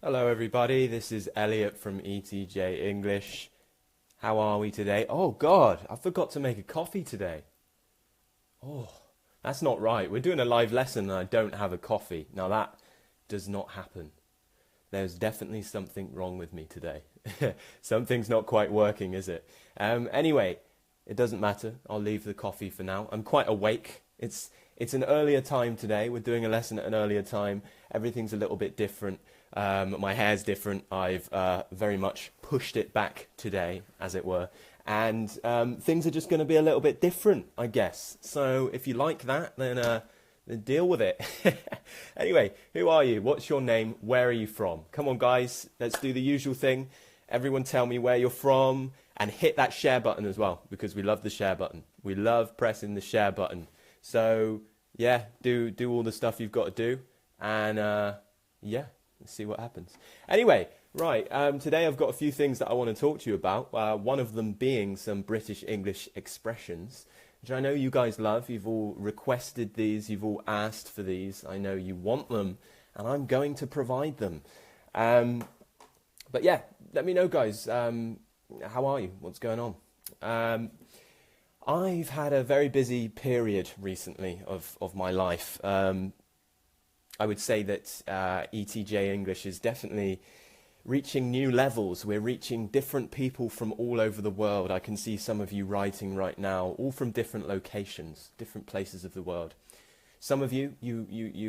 Hello everybody, this is Elliot from ETJ English. How are we today? Oh God, I forgot to make a coffee today. Oh, that's not right. We're doing a live lesson and I don't have a coffee. Now that does not happen. There's definitely something wrong with me today. Something's not quite working, is it? Anyway, it doesn't matter. I'll leave the coffee for now. I'm quite awake. It's an earlier time today. We're doing a lesson at an earlier time. Everything's a little bit different. My hair's different. I've very much pushed it back today, as it were. And things are just going to be a little bit different, I guess. So if you like that, then deal with it. Anyway, who are you? What's your name? Where are you from? Come on, guys. Let's do the usual thing. Everyone tell me where you're from and hit that share button as well, because we love the share button. We love pressing the share button. So, yeah, do all the stuff you've got to do. And, yeah, let's see what happens. Anyway, right, today I've got a few things that I want to talk to you about. One of them being some British English expressions, which I know you guys love. You've all requested these. You've all asked for these. I know you want them, and I'm going to provide them. But yeah, let me know, guys. How are you? What's going on? I've had a very busy period recently of my life. I would say that ETJ English is definitely reaching new levels. We're reaching different people from all over the world. I can see some of you writing right now, all from different locations, different places of the world. Some of you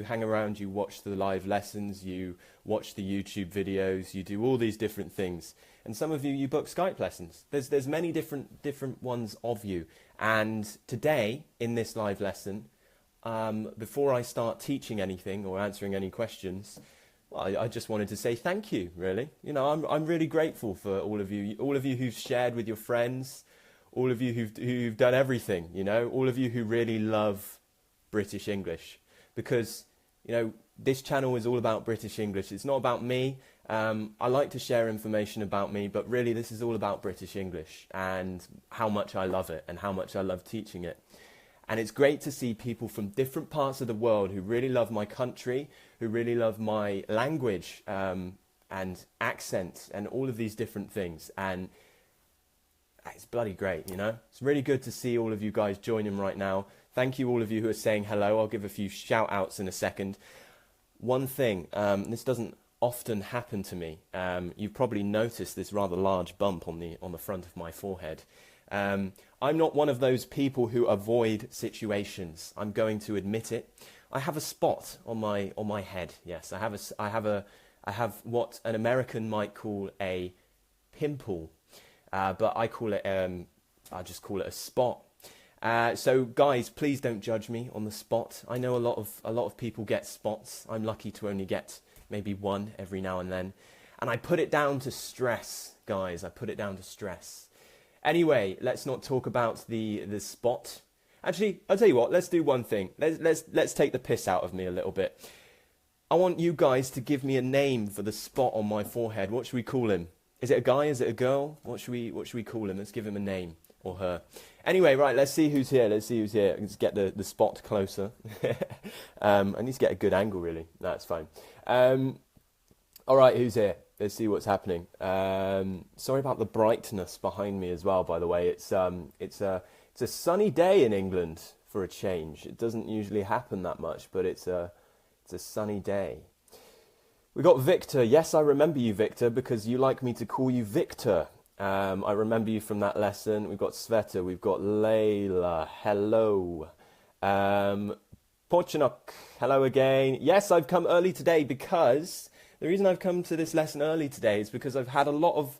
hang around, you watch the live lessons, you watch the YouTube videos, you do all these different things. And some of you book Skype lessons. There's many different ones of you. And today, in this live lesson, before I start teaching anything or answering any questions, well, I just wanted to say thank you, really. You know, I'm really grateful for all of you who've shared with your friends, all of you who've done everything, you know, all of you who really love British English, because, you know, this channel is all about British English. It's not about me. I like to share information about me, but really this is all about British English and how much I love it and how much I love teaching it. And it's great to see people from different parts of the world who really love my country, who really love my language and accent and all of these different things. And it's bloody great, you know. It's really good to see all of you guys joining right now. Thank you all of you who are saying hello. I'll give a few shout outs in a second. One thing, this doesn't often happen to me. You've probably noticed this rather large bump on the front of my forehead. I'm not one of those people who avoid situations. I'm going to admit it. I have a spot on my head. Yes, I have what an American might call a pimple, but I just call it a spot. So guys, please don't judge me on the spot. I know a lot of people get spots. I'm lucky to only get maybe one every now and then, and I put it down to stress, guys. I put it down to stress. Anyway, let's not talk about the spot. Actually, I'll tell you what. Let's do one thing. Let's take the piss out of me a little bit. I want you guys to give me a name for the spot on my forehead. What should we call him? Is it a guy? Is it a girl? What should we call him? Let's give him a name, or her. Anyway, right. Let's see who's here. Let's get the spot closer. I need to get a good angle, really. That's fine. All right, who's here? Let's see what's happening. Sorry about the brightness behind me as well, by the way. It's a sunny day in England for a change. It doesn't usually happen that much, but it's a sunny day. We got Victor. Yes, I remember you, Victor, because you like me to call you Victor. I remember you from that lesson. We've got Sveta. We've got Layla. Hello. Porchinok. Hello again. Yes, I've come early today because the reason I've come to this lesson early today is because I've had a lot of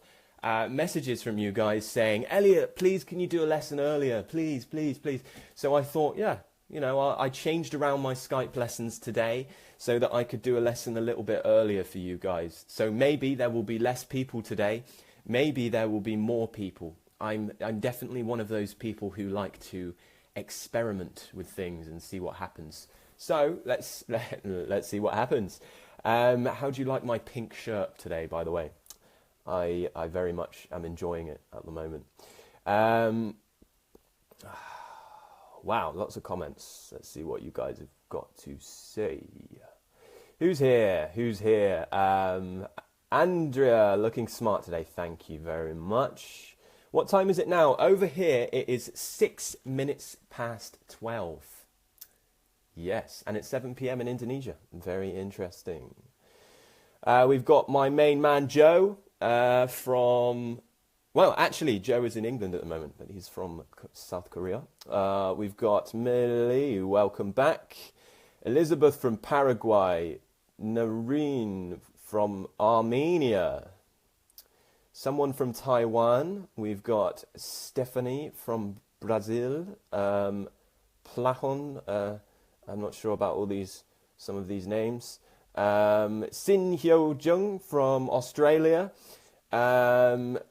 messages from you guys saying, Elliot, please, can you do a lesson earlier? Please, please, please. So I thought, yeah, you know, I changed around my Skype lessons today so that I could do a lesson a little bit earlier for you guys. So maybe there will be less people today. Maybe there will be more people. I'm definitely one of those people who like to experiment with things and see what happens. So let's see what happens. How do you like my pink shirt today, by the way? I very much am enjoying it at the moment. Wow, lots of comments. Let's see what you guys have got to say. Who's here? Who's here? Andrea, looking smart today. Thank you very much. What time is it now? Over here, it is 6 minutes past 12. Yes, and it's 7 p.m. in Indonesia. Very interesting. We've got my main man, Joe, from... Well, actually, Joe is in England at the moment, but he's from South Korea. We've got Millie, welcome back. Elizabeth from Paraguay. Nareen from Armenia. Someone from Taiwan. We've got Stephanie from Brazil. Plahon, I'm not sure about some of these names. Sin Hyo Jung from Australia.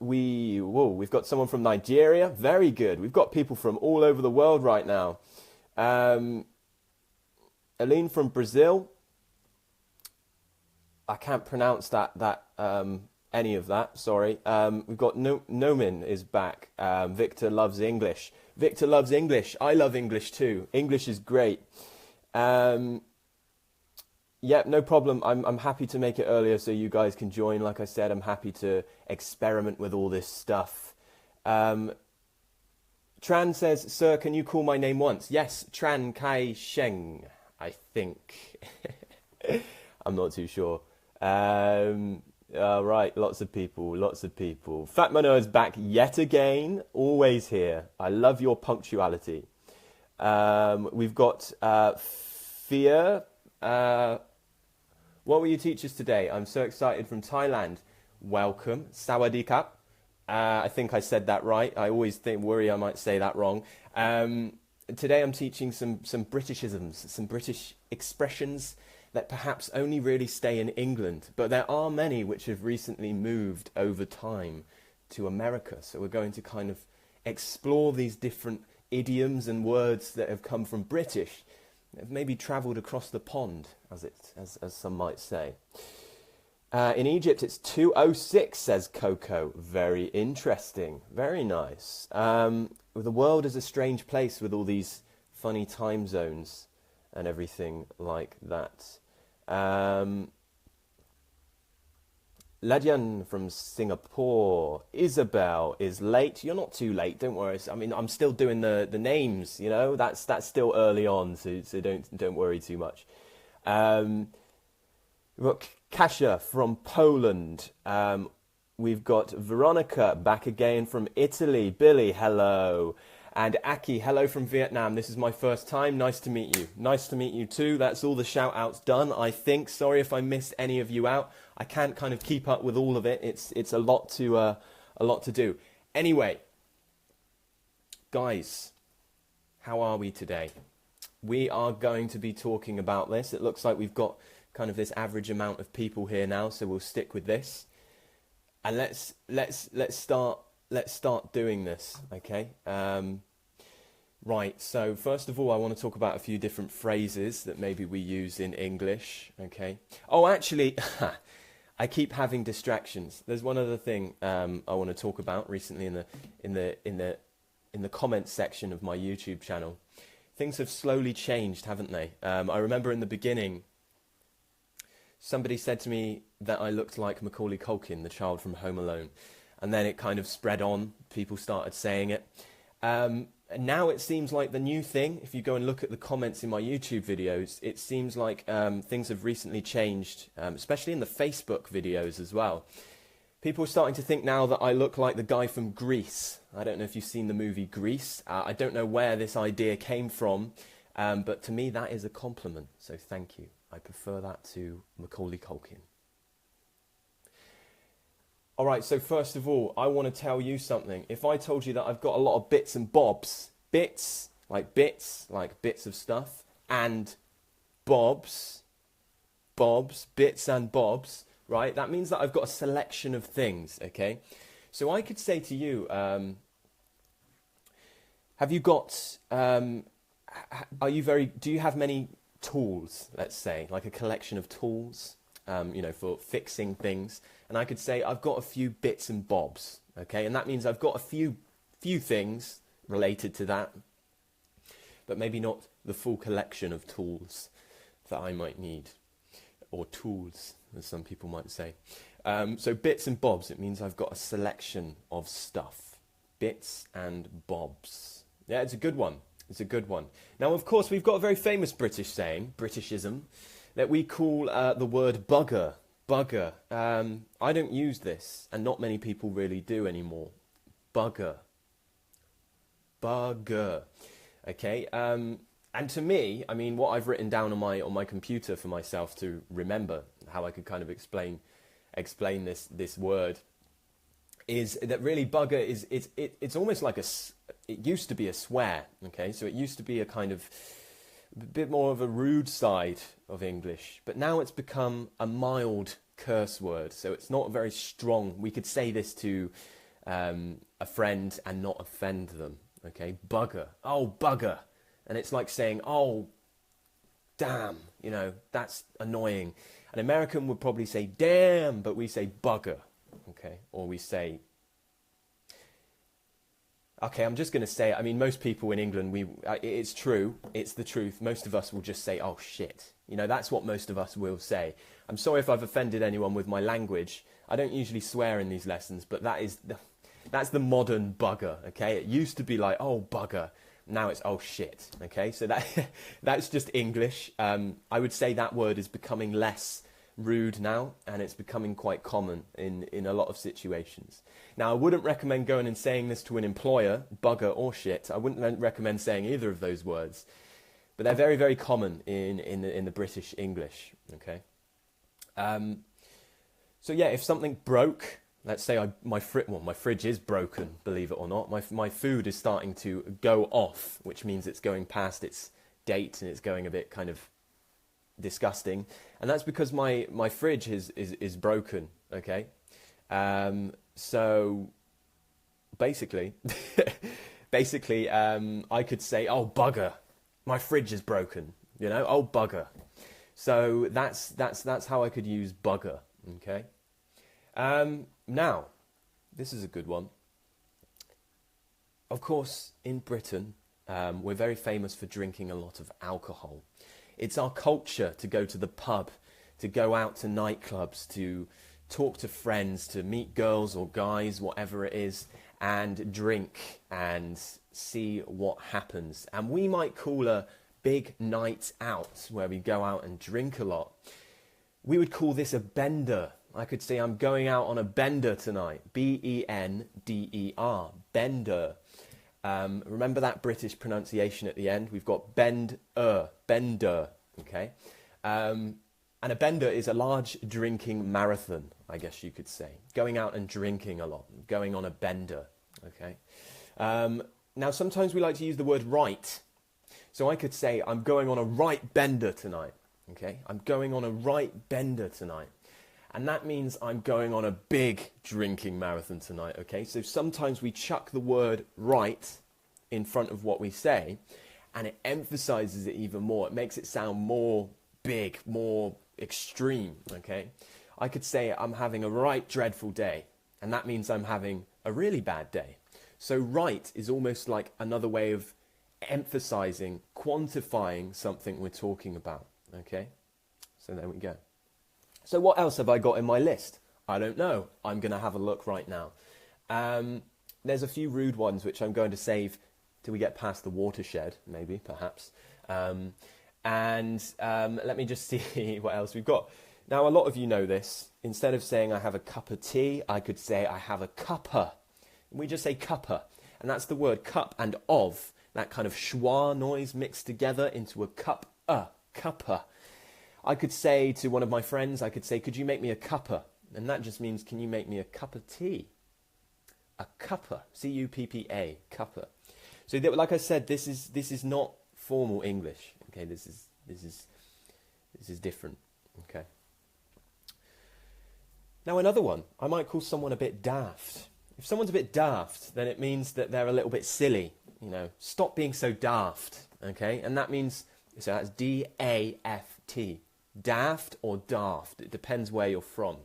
We've got someone from Nigeria. Very good. We've got people from all over the world right now. Aline from Brazil. I can't pronounce any of that. Sorry. We've got Nomin is back. Victor loves English. Victor loves English. I love English too. English is great. Yeah, no problem. I'm happy to make it earlier so you guys can join. Like I said, I'm happy to experiment with all this stuff. Tran says, "Sir, can you call my name once?" Yes, Tran Kai Sheng, I think. I'm not too sure. Right, lots of people. Fat Mano is back yet again. Always here. I love your punctuality. We've got Fia. What will you teach us today? I'm so excited, from Thailand. Welcome. Sawadee Kap. I think I said that right. I always worry I might say that wrong. Today I'm teaching some Britishisms, some British expressions that perhaps only really stay in England. But there are many which have recently moved over time to America. So we're going to kind of explore these different idioms and words that have come from British, have maybe travelled across the pond, as some might say. In Egypt, it's 2:06, says Coco. Very interesting. Very nice. The world is a strange place with all these funny time zones and everything like that. Ladian from Singapore. Isabel is late. You're not too late, don't worry. I mean, I'm still doing the names, you know. That's still early on, so don't worry too much. We've got Kasia from Poland. We've got Veronica back again from Italy. Billy, hello. And Aki, hello from Vietnam. This is my first time. Nice to meet you. Nice to meet you too. That's all the shout outs done, I think. Sorry if I missed any of you out. I can't kind of keep up with all of it. It's a lot to do. Anyway, guys, how are we today? We are going to be talking about this. It looks like we've got kind of this average amount of people here now, so we'll stick with this. And let's start doing this, okay? Right, so first of all, I want to talk about a few different phrases that maybe we use in English, okay? Oh, actually, I keep having distractions. There's one other thing I want to talk about recently in the comments section of my YouTube channel. Things have slowly changed, haven't they? I remember in the beginning, somebody said to me that I looked like Macaulay Culkin, the child from Home Alone. And then it kind of spread on. People started saying it. And now it seems like the new thing, if you go and look at the comments in my YouTube videos, it seems like things have recently changed, especially in the Facebook videos as well. People are starting to think now that I look like the guy from Grease. I don't know if you've seen the movie Grease. I don't know where this idea came from, but to me that is a compliment. So thank you. I prefer that to Macaulay Culkin. All right, so first of all, I want to tell you something. If I told you that I've got a lot of bits and bobs, bits like bits of stuff, and bits and bobs, right? That means that I've got a selection of things, okay? So I could say to you, have you got, do you have many tools, let's say, like a collection of tools, for fixing things? And I could say, I've got a few bits and bobs, okay? And that means I've got a few things related to that, but maybe not the full collection of tools that I might need. or tools, as some people might say. So bits and bobs, it means I've got a selection of stuff. Bits and bobs. Yeah, it's a good one. It's a good one. Now, of course, we've got a very famous British saying, Britishism, that we call the word bugger. Bugger. I don't use this, and not many people really do anymore. Bugger. Bugger. Okay. And to me, I mean, what I've written down on my computer for myself to remember how I could kind of explain this word is that really bugger is it's almost like it used to be a swear. Okay, so it used to be a kind of a bit more of a rude side of English, but now it's become a mild curse word. So it's not very strong. We could say this to a friend and not offend them. Okay, bugger. Oh, bugger. And it's like saying, oh, damn, you know, that's annoying. An American would probably say, damn, but we say bugger, okay? Or we say, okay, I'm just going to say, I mean, most people in England, it's true, it's the truth. Most of us will just say, oh, shit. You know, that's what most of us will say. I'm sorry if I've offended anyone with my language. I don't usually swear in these lessons, but that's the modern bugger, okay? It used to be like, oh, bugger. Now it's, oh, shit, okay? So that's just English. I would say that word is becoming less rude now, and it's becoming quite common in a lot of situations. Now, I wouldn't recommend going and saying this to an employer, bugger or shit. I wouldn't recommend saying either of those words. But they're very, very common in the British English, okay? So yeah, if something broke, let's say my fridge is broken, believe it or not. My food is starting to go off, which means it's going past its date and it's going a bit kind of disgusting. And that's because my fridge is broken, okay? So basically, I could say, oh, bugger, my fridge is broken, you know, oh, bugger. So that's how I could use bugger, okay? Now, this is a good one. Of course, in Britain, we're very famous for drinking a lot of alcohol. It's our culture to go to the pub, to go out to nightclubs, to talk to friends, to meet girls or guys, whatever it is, and drink and see what happens. And we might call a big night out where we go out and drink a lot. We would call this a bender. I could say I'm going out on a bender tonight. B-E-N-D-E-R. Bender. Remember that British pronunciation at the end? We've got bender, okay? And a bender is a large drinking marathon, I guess you could say. Going out and drinking a lot, going on a bender, okay? Now, sometimes we like to use the word right. So I could say, I'm going on a right bender tonight, okay? I'm going on a right bender tonight. And that means I'm going on a big drinking marathon tonight, okay? So sometimes we chuck the word right in front of what we say, and it emphasizes it even more. It makes it sound more big, more extreme, okay? I could say I'm having a right dreadful day, and that means I'm having a really bad day. So right is almost like another way of emphasizing, quantifying something we're talking about, okay? So there we go. So what else have I got in my list? I don't know. I'm going to have a look right now. There's a few rude ones which I'm going to save till we get past the watershed, maybe, perhaps. Let me just see what else we've got. Now, a lot of you know this. Instead of saying I have a cup of tea, I could say I have a cuppa. We just say cuppa. And that's the word cup and of, that kind of schwa noise mixed together into a cuppa. I could say to one of my friends, I could say, could you make me a cuppa? And that just means, can you make me a cup of tea? A cuppa, C-U-P-P-A, cuppa. So like I said, this is not formal English. Okay, this is different. Okay. Now another one, I might call someone a bit daft. If someone's a bit daft, then it means that they're a little bit silly. You know, stop being so daft. Okay, and that means, so that's D-A-F-T. Daft or daft, it depends where you're from.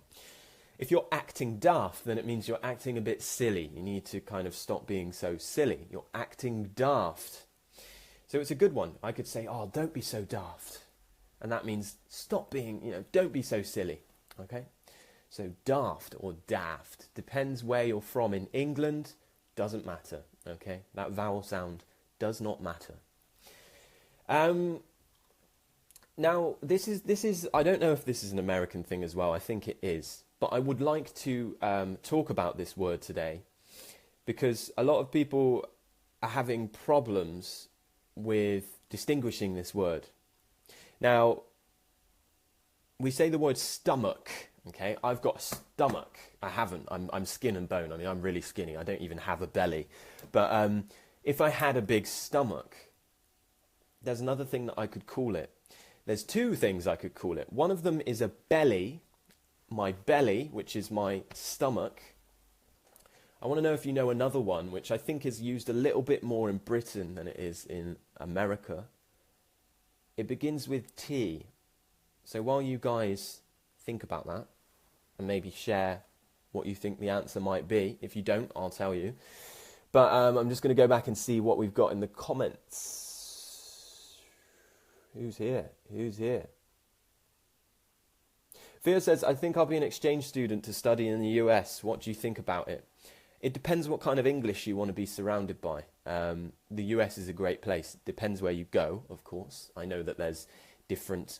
If you're acting daft, then it means you're acting a bit silly. You need to kind of stop being so silly. You're acting daft. So it's a good one. I could say, oh, don't be so daft. and that means stop being, don't be so silly, okay? So daft or daft, depends where you're from. In England, doesn't matter, okay? That vowel sound does not matter. Now, this is, I don't know if this is an American thing as well, I think it is, but I would like to talk about this word today, because a lot of people are having problems with distinguishing this word. Now, we say the word stomach, okay? I've got a stomach. I haven't. I'm skin and bone. I mean, I'm really skinny. I don't even have a belly. But if I had a big stomach, there's another thing that I could call it. There's two things I could call it. One of them is a belly, my belly, which is my stomach. I want to know if you know another one, which I think is used a little bit more in Britain than it is in America. It begins with T. So while you guys think about that, and maybe share what you think the answer might be. If you don't, I'll tell you. But I'm just going to go back and see what we've got in the comments. Who's here? Who's here? Theo says, I think I'll be an exchange student to study in the US. What do you think about it? It depends what kind of English you want to be surrounded by. The US is a great place. It depends where you go, of course. I know that there's different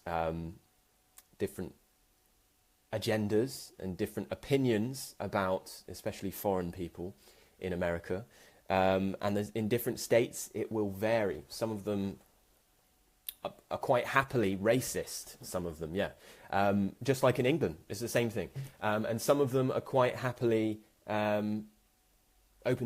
agendas and different opinions about, especially foreign people in America. And in different states, it will vary. Some of them are quite happily racist, some of them, yeah. Just like in England, it's the same thing. And some of them are quite happily open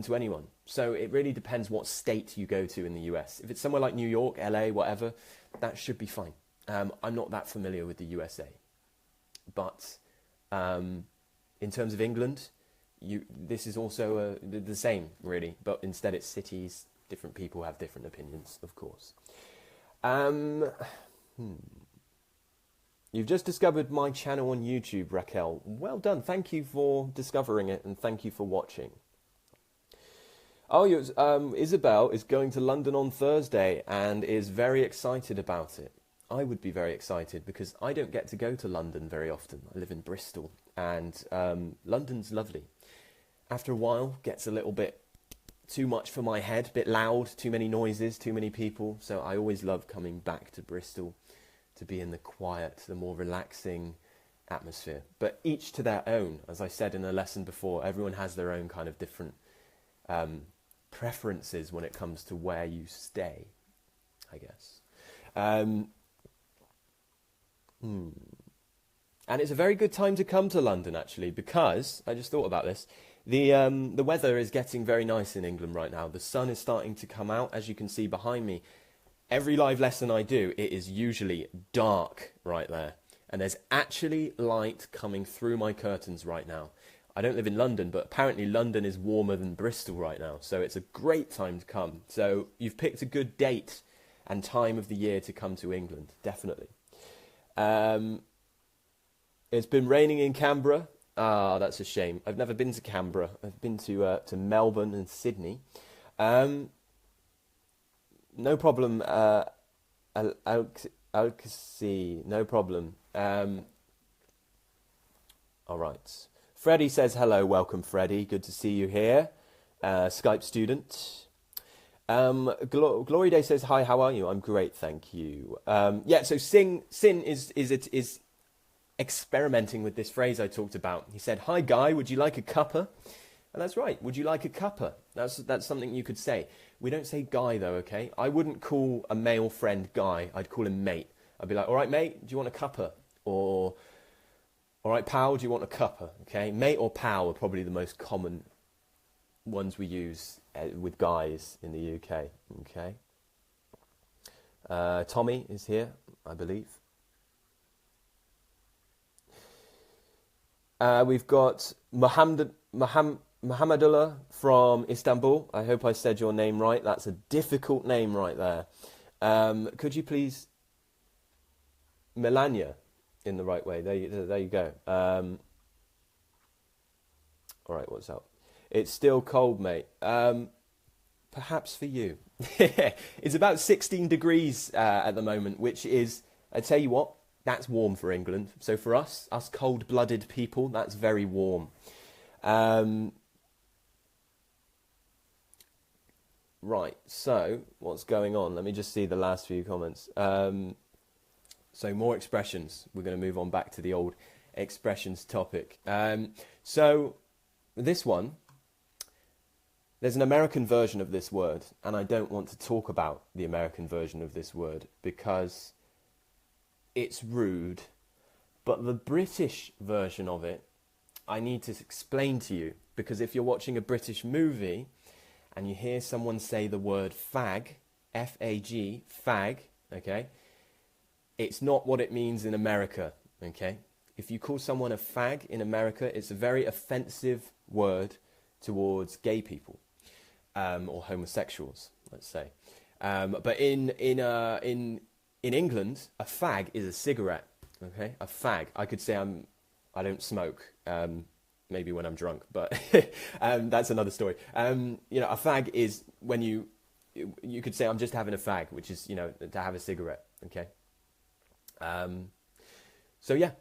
to anyone. So it really depends what state you go to in the US. If it's somewhere like New York, LA, whatever, that should be fine. I'm not that familiar with the USA. But in terms of England, this is also the same, really. But instead it's cities, different people have different opinions, of course. You've just discovered my channel on YouTube, Raquel. Well done. Thank you for discovering it, and thank you for watching. Oh, Isabel is going to London on Thursday and is very excited about it. I would be very excited because I don't get to go to London very often. I live in Bristol, and London's lovely. After a while, gets a little bit too much for my head, a bit loud, too many noises, too many people. So I always love coming back to Bristol to be in the quiet, the more relaxing atmosphere. But each to their own. As I said in a lesson before, everyone has their own kind of different preferences when it comes to where you stay, I guess. And it's a very good time to come to London, actually, because I just thought about this. The weather is getting very nice in England right now. The sun is starting to come out, as you can see behind me. Every live lesson I do, it is usually dark right there. And there's actually light coming through my curtains right now. I don't live in London, but apparently London is warmer than Bristol right now. So it's a great time to come. So you've picked a good date and time of the year to come to England, definitely. It's been raining in Canberra. Ah, that's a shame. I've never been to Canberra. I've been to Melbourne and Sydney. No problem. Alcasi, no problem. All right. Freddie says hello. Welcome, Freddie. Good to see you here. Skype student. Glory Day says hi. How are you? I'm great, thank you. Yeah. So Sin is experimenting with this phrase I talked about. He said, "Hi, Guy. Would you like a cuppa?" And that's right. Would you like a cuppa? That's something you could say. We don't say Guy though. Okay. I wouldn't call a male friend Guy. I'd call him mate. I'd be like, "All right, mate. Do you want a cuppa?" Or "All right, pal, do you want a cuppa?" Okay, mate or pal are probably the most common ones we use with guys in the UK. Okay. Tommy is here, I believe. We've got Muhammadullah from Istanbul. I hope I said your name right. That's a difficult name right there. Could you please... Melania, in the right way. There you go. All right, what's up? It's still cold, mate. Perhaps for you. It's about 16 degrees at the moment, which is I tell you what, that's warm for England. So for us cold-blooded people, that's very warm. Right, so what's going on? Let me just see the last few comments. So more expressions. We're going to move on back to the old expressions topic. So this one, there's an American version of this word, and I don't want to talk about the American version of this word because it's rude. But the British version of it, I need to explain to you, because if you're watching a British movie and you hear someone say the word fag, F-A-G, fag, okay, it's not what it means in America, okay? If you call someone a fag in America, it's a very offensive word towards gay people, or homosexuals, let's say. But in England, a fag is a cigarette, okay? A fag. I could say I don't smoke, maybe when I'm drunk, but that's another story. You know, a fag is when you could say I'm just having a fag, which is, you know, to have a cigarette, okay? So yeah,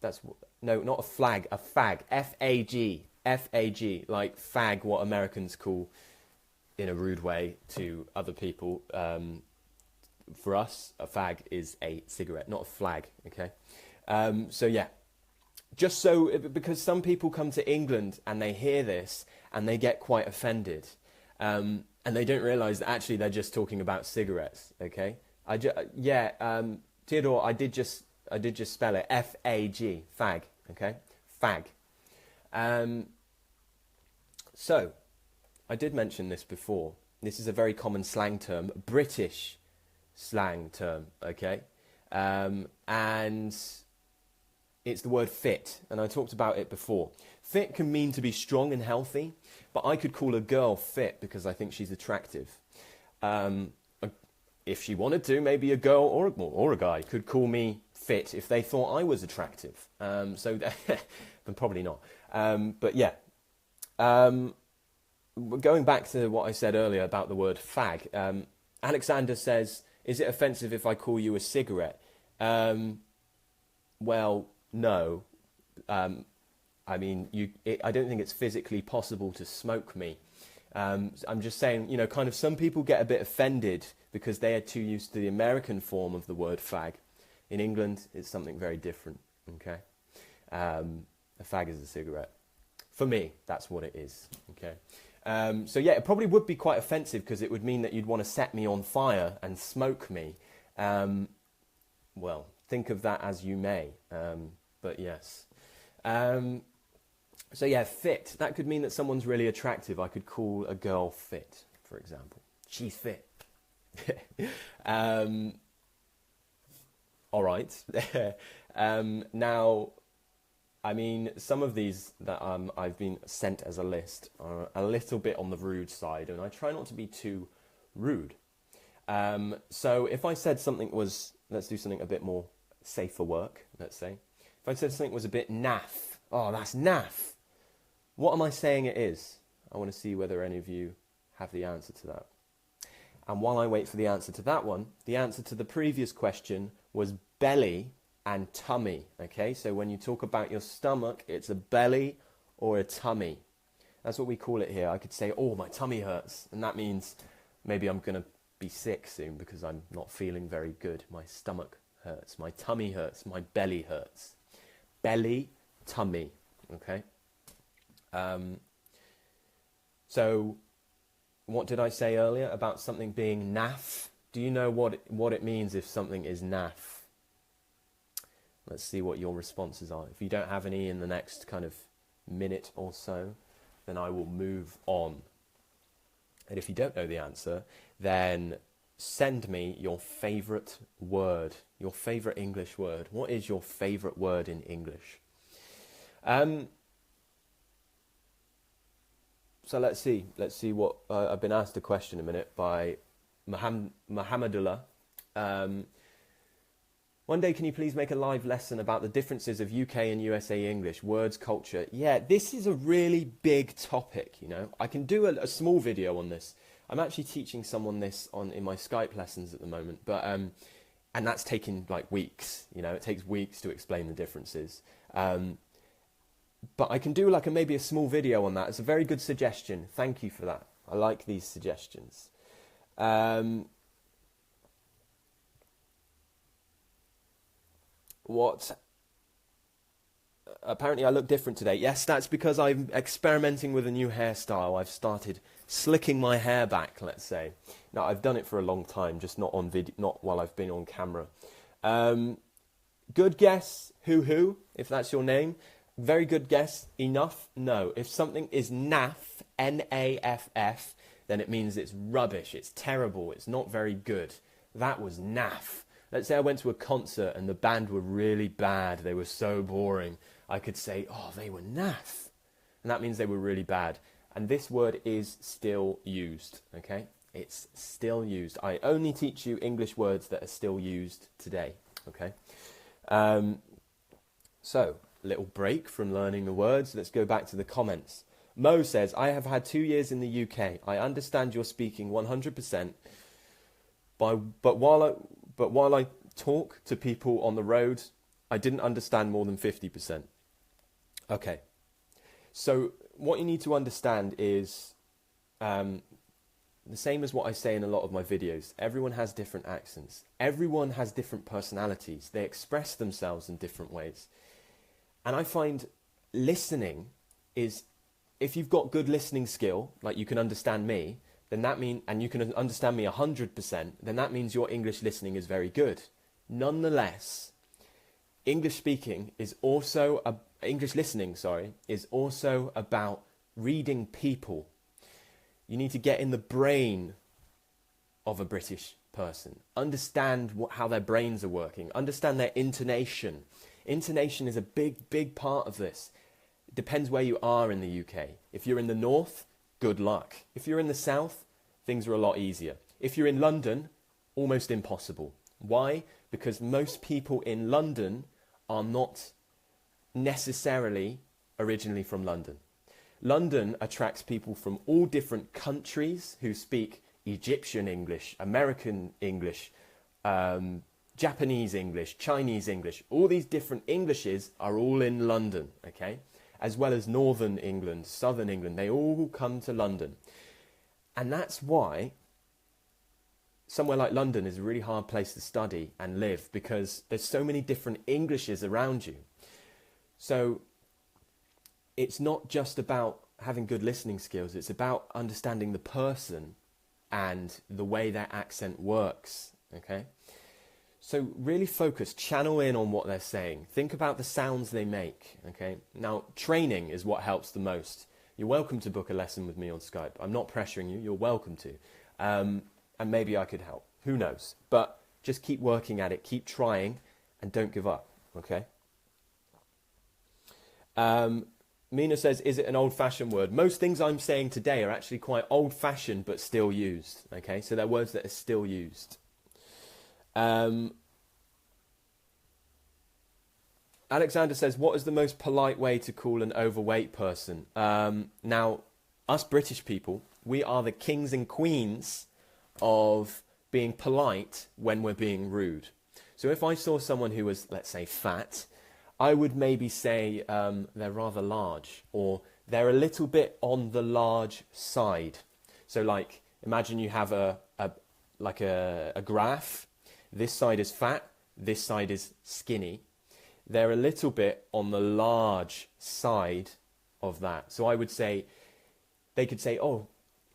that's, no, not a flag, a fag, F-A-G, F-A-G, like fag, what Americans call in a rude way to other people. For us, a fag is a cigarette, not a flag, okay? So yeah, just so, because some people come to England and they hear this and they get quite offended, and they don't realise that actually they're just talking about cigarettes, okay? Theodore, I did just spell it, F-A-G, fag, okay? Fag. So, I did mention this before. This is a very common slang term, British slang term, okay? And it's the word fit, and I talked about it before. Fit can mean to be strong and healthy, but I could call a girl fit because I think she's attractive. If she wanted to, maybe a girl or a guy could call me fit if they thought I was attractive. But probably not. But yeah. Going back to what I said earlier about the word fag, Alexander says, is it offensive if I call you a cigarette? Well, no. I mean, I don't think it's physically possible to smoke me. I'm just saying, you know, kind of some people get a bit offended because they are too used to the American form of the word fag. In England, it's something very different, okay? A fag is a cigarette. For me, that's what it is, okay? So yeah, it probably would be quite offensive because it would mean that you'd want to set me on fire and smoke me. Well, think of that as you may, but yes. So yeah, fit. That could mean that someone's really attractive. I could call a girl fit, for example. She's fit. All right. Now, I mean, some of these that I've been sent as a list are a little bit on the rude side, and I try not to be too rude. So if I said something was, let's do something a bit more safe for work, let's say. If I said something was a bit naff, oh, that's naff. What am I saying it is? I want to see whether any of you have the answer to that. And while I wait for the answer to that one, the answer to the previous question was belly and tummy, okay? So when you talk about your stomach, it's a belly or a tummy. That's what we call it here. I could say, oh, my tummy hurts. And that means maybe I'm going to be sick soon because I'm not feeling very good. My stomach hurts, my tummy hurts, my belly hurts. Belly, tummy, okay? So what did I say earlier about something being naff? Do you know what it means if something is naff? Let's see what your responses are. If you don't have any in the next kind of minute or so, then I will move on. And if you don't know the answer, then send me your favourite word, your favourite English word. What is your favourite word in English? So let's see what, I've been asked a question a minute by Mohamedullah. One day, can you please make a live lesson about the differences of UK and USA English, words, culture? Yeah, this is a really big topic, you know. I can do a small video on this. I'm actually teaching someone this in my Skype lessons at the moment, but And that's taken like weeks, you know, it takes weeks to explain the differences. But I can do like maybe a small video on that. It's a very good suggestion. Thank you for that. I like these suggestions. Apparently I look different today. Yes, that's because I'm experimenting with a new hairstyle. I've started slicking my hair back, let's say. Now, I've done it for a long time, just not on video, not while I've been on camera. Good guess, hoo, if that's your name. Very good guess, enough, no. If something is naff, N-A-F-F, then it means it's rubbish, it's terrible, it's not very good. That was naff. Let's say I went to a concert and the band were really bad, they were so boring. I could say, oh, they were naff. And that means they were really bad. And this word is still used, okay? It's still used. I only teach you English words that are still used today, okay? So, little break from learning the words. Let's go back to the comments. Mo says, I have had 2 years in the UK. I understand you're speaking 100%, but while I talk to people on the road, I didn't understand more than 50%. Okay, so what you need to understand is the same as what I say in a lot of my videos. Everyone has different accents. Everyone has different personalities. They express themselves in different ways. And I find listening is, if you've got good listening skill, like you can understand me, then that means, and you can understand me 100%, then that means your English listening is very good. Nonetheless, English listening, is also about reading people. You need to get in the brain of a British person. Understand how their brains are working. Understand their intonation. Intonation is a big part of this. It depends where you are in the UK. If you're in the north, good luck. If you're in the south, things are a lot easier. If you're in London, almost impossible. Why? Because most people in London are not necessarily originally from London. London attracts people from all different countries who speak Egyptian English, American English, Japanese English, Chinese English. All these different Englishes are all in London, okay? As well as Northern England, Southern England. They all come to London. And that's why somewhere like London is a really hard place to study and live, because there's so many different Englishes around you. So it's not just about having good listening skills, it's about understanding the person and the way their accent works, okay? So really focus, channel in on what they're saying. Think about the sounds they make, okay? Now, training is what helps the most. You're welcome to book a lesson with me on Skype. I'm not pressuring you, you're welcome to. And maybe I could help, who knows? But just keep working at it, keep trying, and don't give up, okay? Mina says, is it an old-fashioned word? Most things I'm saying today are actually quite old-fashioned but still used, okay? So they're words that are still used. Alexander says, what is the most polite way to call an overweight person? Now, us British people, we are the kings and queens of being polite when we're being rude. So if I saw someone who was, let's say, fat, I would maybe say they're rather large, or they're a little bit on the large side. So like, imagine you have a graph. This side is fat, this side is skinny. They're a little bit on the large side of that. So I would say, they could say, oh,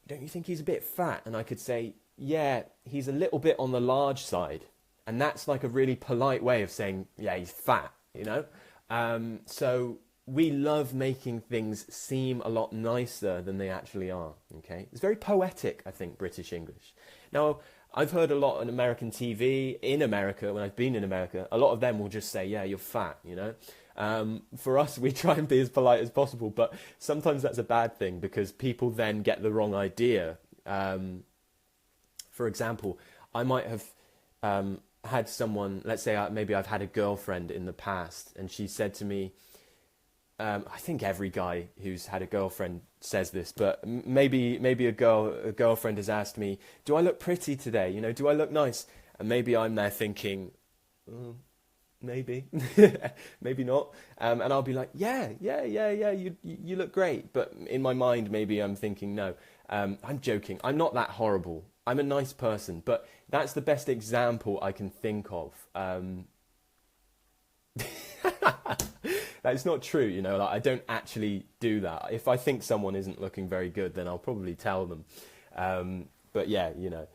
don't you think he's a bit fat? And I could say, yeah, he's a little bit on the large side. And that's like a really polite way of saying, yeah, he's fat, you know? So we love making things seem a lot nicer than they actually are, okay? It's very poetic, I think, British English. Now, I've heard a lot on American TV, in America, when I've been in America, a lot of them will just say, yeah, you're fat, you know? For us, we try and be as polite as possible, but sometimes that's a bad thing because people then get the wrong idea. For example, I might have had someone, let's say maybe I've had a girlfriend in the past, and she said to me, I think every guy who's had a girlfriend says this, but maybe a girlfriend has asked me, do I look pretty today? You know, do I look nice? And maybe I'm there thinking, maybe, maybe not. And I'll be like, yeah, you look great. But in my mind, maybe I'm thinking, no, I'm joking. I'm not that horrible. I'm a nice person. But that's the best example I can think of. That's not true, you know, like I don't actually do that. If I think someone isn't looking very good, then I'll probably tell them. But yeah, you know,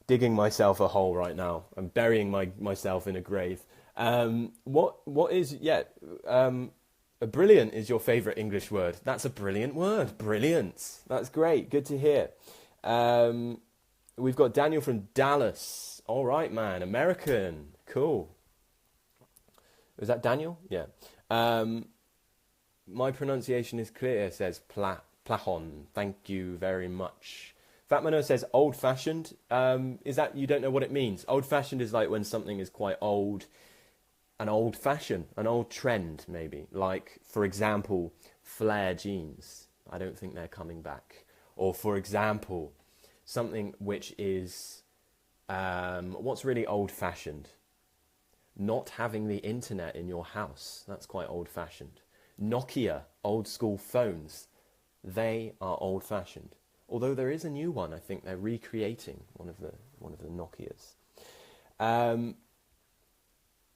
digging myself a hole right now. I'm burying myself in a grave. What is, brilliant is your favourite English word. That's a brilliant word. Brilliant. That's great. Good to hear. We've got Daniel from Dallas. All right, man. American. Cool. Was that Daniel? Yeah. My pronunciation is clear, says Plahon. Thank you very much. Fatmano says old-fashioned. Is that, you don't know what it means? Old-fashioned is like when something is quite old, an old fashion, an old trend maybe. Like, for example, flare jeans. I don't think they're coming back. Or, for example, something which is, what's really old-fashioned? Not having the internet in your house. That's quite old-fashioned. Nokia, old-school phones. They are old-fashioned. Although there is a new one. I think they're recreating one of the Nokias.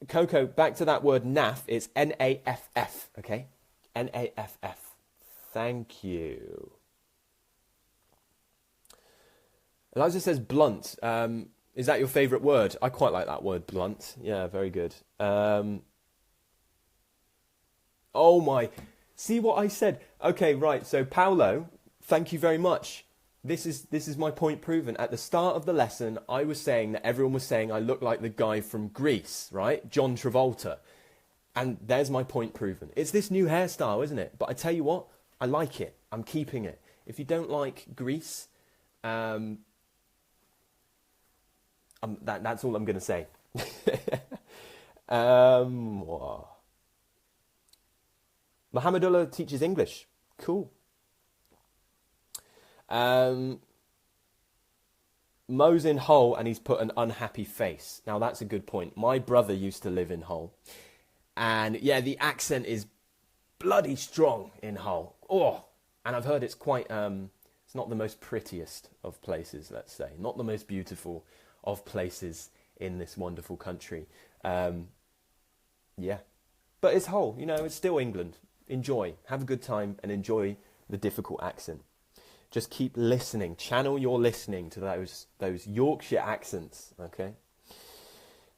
Coco, back to that word naff. It's N-A-F-F, okay? N-A-F-F. Thank you. Eliza says blunt. Is that your favourite word? I quite like that word, blunt. Yeah, very good. Oh my... See what I said? Okay, right. So, Paolo, thank you very much. This is my point proven. At the start of the lesson, I was saying that everyone was saying I look like the guy from Grease, right? John Travolta. And there's my point proven. It's this new hairstyle, isn't it? But I tell you what, I like it. I'm keeping it. If you don't like Grease... that's all I'm going to say. Mohamedullah teaches English. Cool. Mo's in Hull and he's put an unhappy face. Now that's a good point. My brother used to live in Hull. And yeah, the accent is bloody strong in Hull. Oh, and I've heard it's quite, it's not the most prettiest of places, let's say. Not the most beautiful of places in this wonderful country. Yeah. But it's Hull, you know, it's still England. Enjoy. Have a good time and enjoy the difficult accent. Just keep listening. Channel your listening to those Yorkshire accents, okay?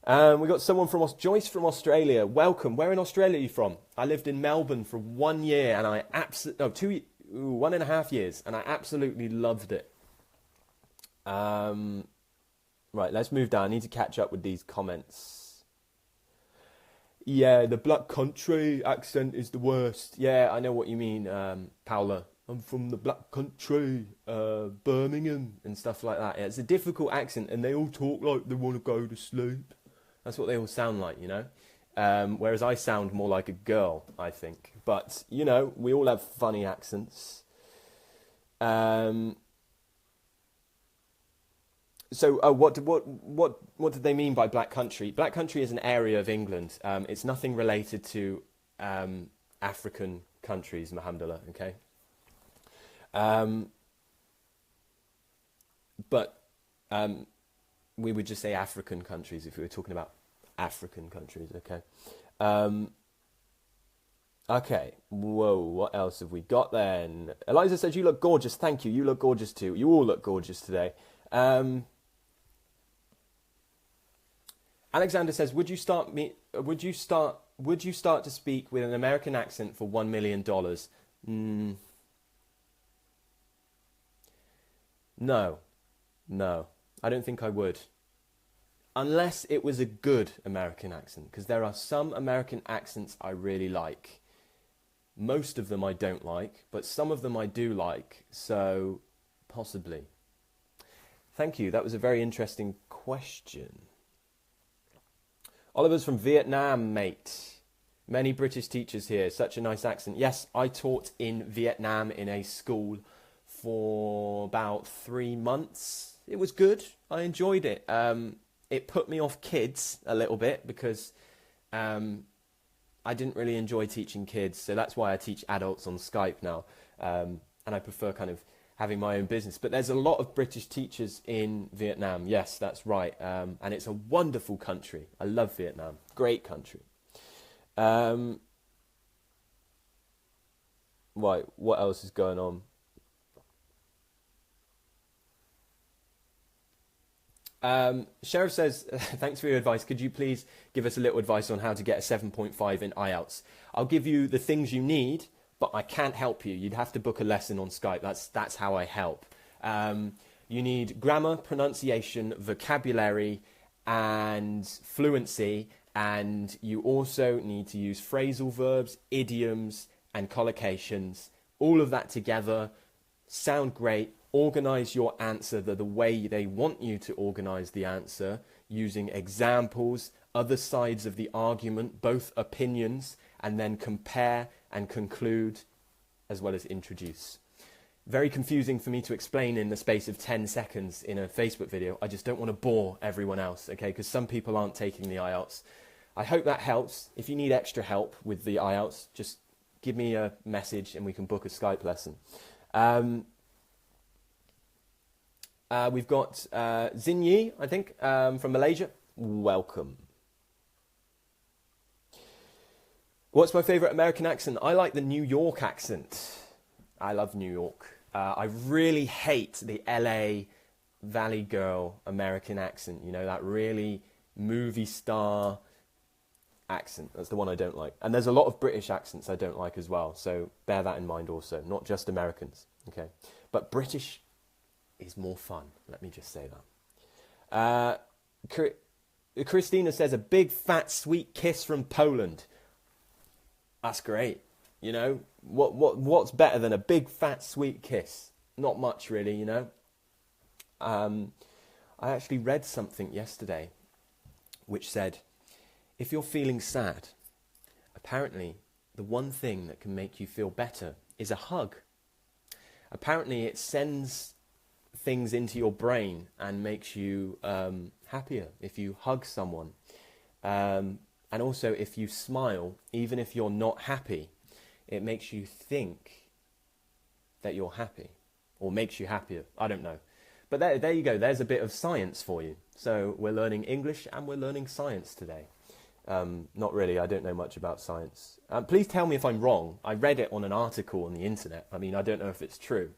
We got someone from Joyce from Australia. Welcome. Where in Australia are you from? I lived in Melbourne for 1 year and I 1.5 years, and I absolutely loved it. Right, let's move down. I need to catch up with these comments. Yeah, the Black Country accent is the worst. Yeah, I know what you mean, Paula. I'm from the Black Country, Birmingham, and stuff like that. Yeah, it's a difficult accent, and they all talk like they want to go to sleep. That's what they all sound like, you know? Whereas I sound more like a girl, I think. But, you know, we all have funny accents. So, what did they mean by Black Country? Black Country is an area of England. It's nothing related to African countries, Alhamdulillah, okay? But we would just say African countries if we were talking about African countries, okay? Okay, whoa, what else have we got then? Eliza says, you look gorgeous. Thank you. You look gorgeous too. You all look gorgeous today. Alexander says, would you start to speak with an American accent for $1 million? No, I don't think I would. Unless it was a good American accent, because there are some American accents I really like. Most of them I don't like, but some of them I do like, so possibly. Thank you, that was a very interesting question. Oliver's from Vietnam, mate. Many British teachers here, such a nice accent. Yes, I taught in Vietnam in a school for about 3 months. It was good. I enjoyed it. it put me off kids a little bit because I didn't really enjoy teaching kids. So that's why I teach adults on Skype now. And I prefer kind of having my own business. But there's a lot of British teachers in Vietnam. Yes, that's right. And it's a wonderful country. I love Vietnam. Great country. Right, what else is going on? Sheriff says, thanks for your advice. Could you please give us a little advice on how to get a 7.5 in IELTS? I'll give you the things you need, but I can't help you. You'd have to book a lesson on Skype. That's how I help. You need grammar, pronunciation, vocabulary, and fluency. And you also need to use phrasal verbs, idioms, and collocations. All of that together sound great. Organize your answer the way they want you to organize the answer, using examples, other sides of the argument, both opinions, and then compare and conclude, as well as introduce. Very confusing for me to explain in the space of 10 seconds in a Facebook video. I just don't want to bore everyone else, okay? Because some people aren't taking the IELTS. I hope that helps. If you need extra help with the IELTS, just give me a message and we can book a Skype lesson. We've got Xin Yi, I think, from Malaysia. Welcome. What's my favourite American accent? I like the New York accent. I love New York. I really hate the LA Valley Girl American accent. You know, that really movie star accent. That's the one I don't like. And there's a lot of British accents I don't like as well. So bear that in mind also. Not just Americans. Okay. But British is more fun. Let me just say that. Christina says, a big fat sweet kiss from Poland. That's great. You know, what's better than a big fat sweet kiss? Not much really, you know. I actually read something yesterday which said, if you're feeling sad, apparently the one thing that can make you feel better is a hug. Apparently it sends things into your brain and makes you happier if you hug someone. And also if you smile, even if you're not happy, it makes you think that you're happy, or makes you happier. I don't know. But there you go. There's a bit of science for you. So we're learning English and we're learning science today. Not really. I don't know much about science. Please tell me if I'm wrong. I read it on an article on the internet. I mean, I don't know if it's true.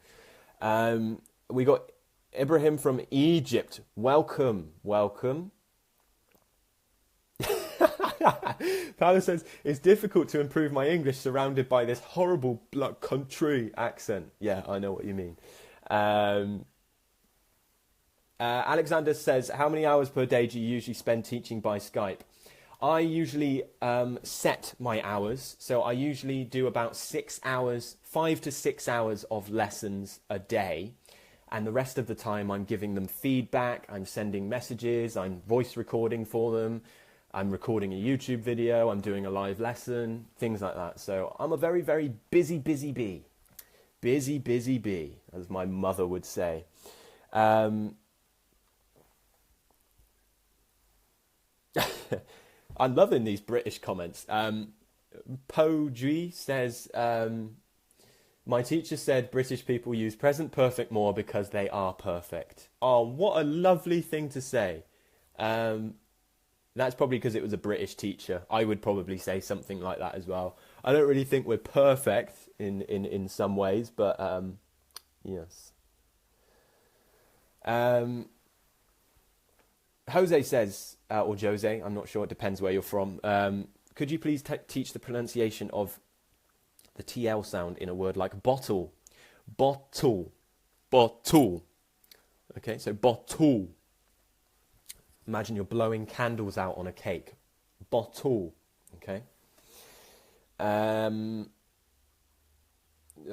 We got Ibrahim from Egypt. Welcome. Welcome. Paolo says, it's difficult to improve my English surrounded by this horrible country accent. Yeah, I know what you mean. Alexander says, how many hours per day do you usually spend teaching by Skype? I usually set my hours. So I usually do about 6 hours, 5 to 6 hours of lessons a day. And the rest of the time I'm giving them feedback, I'm sending messages, I'm voice recording for them, I'm recording a YouTube video, I'm doing a live lesson, things like that. So I'm a very, very busy bee. Busy bee, as my mother would say. I'm loving these British comments. Po G says, my teacher said British people use present perfect more because they are perfect. Oh, what a lovely thing to say. That's probably because it was a British teacher. I would probably say something like that as well. I don't really think we're perfect in some ways, but yes. Jose says, or Jose, I'm not sure, it depends where you're from. Could you please teach the pronunciation of the TL sound in a word like bottle? Bottle. Bottle. Okay, so bottle. Imagine you're blowing candles out on a cake. Bottle. Okay.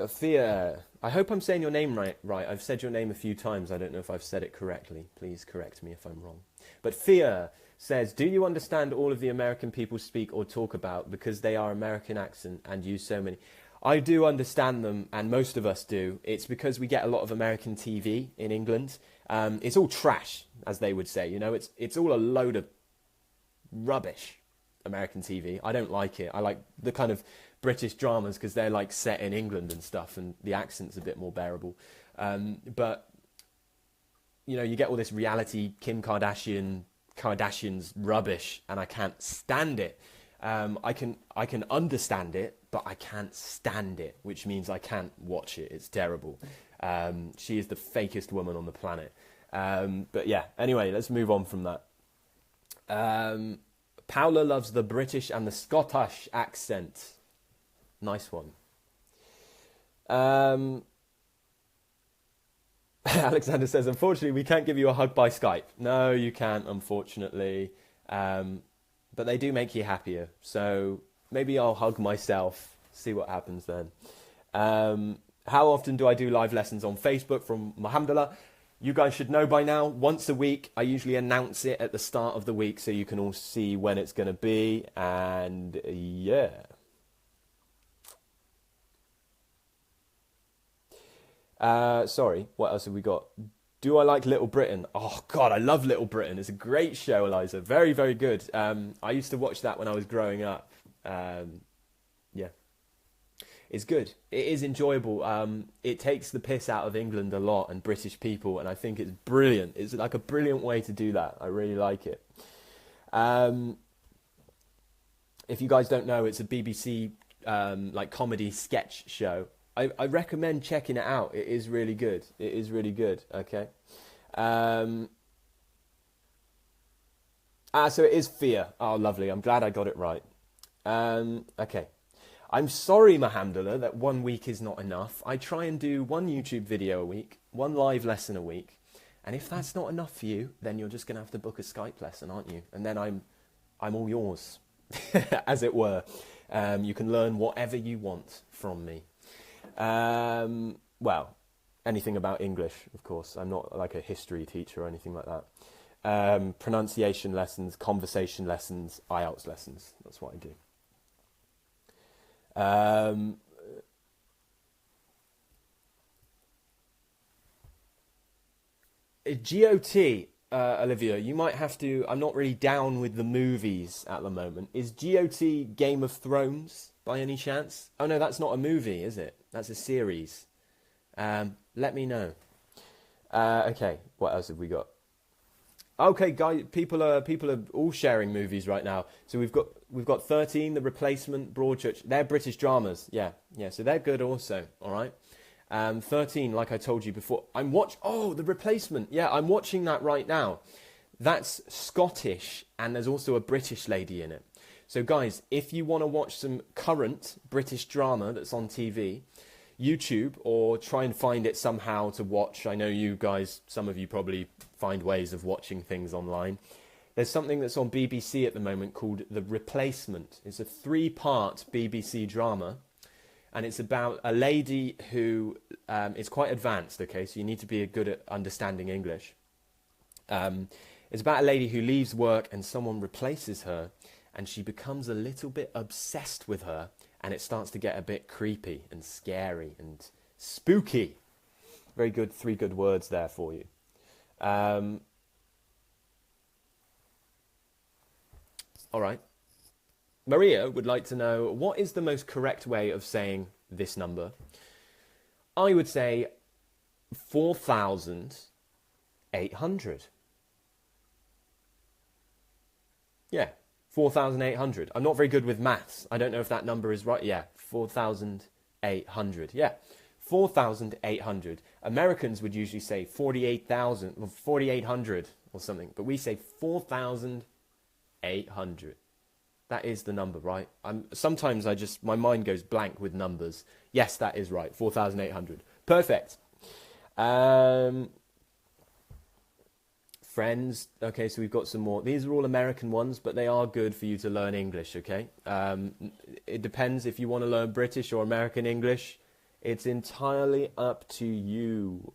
Fia, I hope I'm saying your name right. I've said your name a few times. I don't know if I've said it correctly. Please correct me if I'm wrong. But Fia says, do you understand all of the American people speak or talk about because they are American accent and use so many? I do understand them, and most of us do. It's because we get a lot of American TV in England. It's all trash, as they would say. You know, it's all a load of rubbish. American TV. I don't like it. I like the kind of British dramas because they're like set in England and stuff, and the accent's a bit more bearable. But you know, you get all this reality Kardashian's rubbish, and I can't stand it. I can understand it, but I can't stand it, which means I can't watch it. It's terrible. She is the fakest woman on the planet. But yeah, anyway, let's move on from that. Paula loves the British and the Scottish accent. Nice one. Alexander says, unfortunately, we can't give you a hug by Skype. No, you can't, unfortunately. But they do make you happier. So maybe I'll hug myself, see what happens then. How often do I do live lessons on Facebook from Alhamdulillah? You guys should know by now, once a week. I usually announce it at the start of the week so you can all see when it's going to be. And yeah. Sorry, what else have we got? Do I like Little Britain? Oh, God, I love Little Britain. It's a great show, Eliza. Very, very good. I used to watch that when I was growing up. Yeah. It's good. It is enjoyable. It takes the piss out of England a lot and British people, and I think it's brilliant. It's like a brilliant way to do that. I really like it. If you guys don't know, it's a BBC like comedy sketch show. I recommend checking it out. It is really good. It is really good. Okay. So it is fear. Oh, lovely. I'm glad I got it right. Okay. I'm sorry, Mahamdullah, that 1 week is not enough. I try and do one YouTube video a week, one live lesson a week. And if that's not enough for you, then you're just going to have to book a Skype lesson, aren't you? And then I'm all yours, as it were. You can learn whatever you want from me. Well, anything about English, of course. I'm not like a history teacher or anything like that. Pronunciation lessons, conversation lessons, IELTS lessons. That's what I do. GOT, Olivia, you might have to... I'm not really down with the movies at the moment. Is GOT Game of Thrones by any chance? Oh no, that's not a movie, is it? That's a series. Let me know. Okay, what else have we got? Okay, guys, people are all sharing movies right now. So we've got 13, The Replacement, Broadchurch. They're British dramas, yeah. So they're good also. All right. 13, like I told you before, The Replacement. Yeah, I'm watching that right now. That's Scottish, and there's also a British lady in it. So guys, if you want to watch some current British drama that's on TV, YouTube, or try and find it somehow to watch. I know you guys, some of you probably find ways of watching things online. There's something that's on BBC at the moment called The Replacement. It's a 3-part BBC drama, and it's about a lady who is quite advanced, okay, so you need to be good at understanding English. It's about a lady who leaves work and someone replaces her, and she becomes a little bit obsessed with her, and it starts to get a bit creepy and scary and spooky. Very good, 3 good words there for you. All right. Maria would like to know, what is the most correct way of saying this number? I would say 4,800. Yeah. 4,800. I'm not very good with maths. I don't know if that number is right. Yeah, 4,800. Yeah, 4,800. Americans would usually say 48,000 or 4,800 or something, but we say 4,800. That is the number, right? Sometimes my mind goes blank with numbers. Yes, that is right. 4,800. Perfect. Friends. Okay, so we've got some more. These are all American ones, but they are good for you to learn English, okay? It depends if you want to learn British or American English. It's entirely up to you.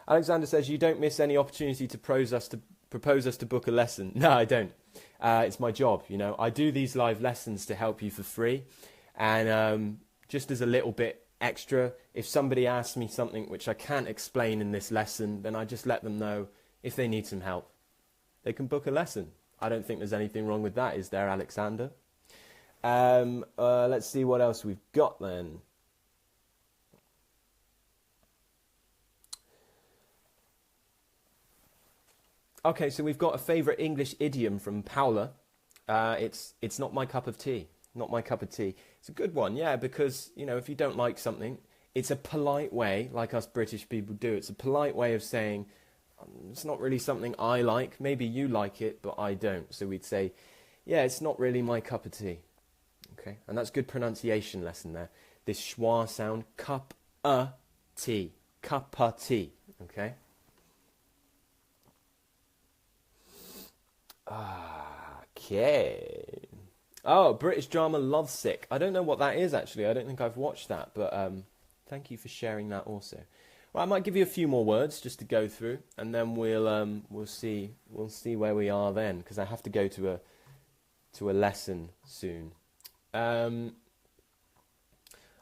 Alexander says, you don't miss any opportunity to propose us to book a lesson. No, I don't. It's my job, I do these live lessons to help you for free. And just as a little bit extra. If somebody asks me something which I can't explain in this lesson, then I just let them know. If they need some help, they can book a lesson. I don't think there's anything wrong with that, is there, Alexander? Let's see what else we've got then. Okay, so we've got a favourite English idiom from Paula. It's not my cup of tea. Not my cup of tea. It's a good one, yeah, because, you know, if you don't like something, it's a polite way, like us British people do. It's a polite way of saying, it's not really something I like. Maybe you like it, but I don't. So we'd say, yeah, it's not really my cup of tea. Okay, and that's good pronunciation lesson there. This schwa sound, cup-a tea. Cup-a tea, okay? Okay. Oh, British drama Lovesick. I don't know what that is, actually. I don't think I've watched that, but thank you for sharing that also. Well, I might give you a few more words just to go through, and then we'll see where we are then, because I have to go to a lesson soon. All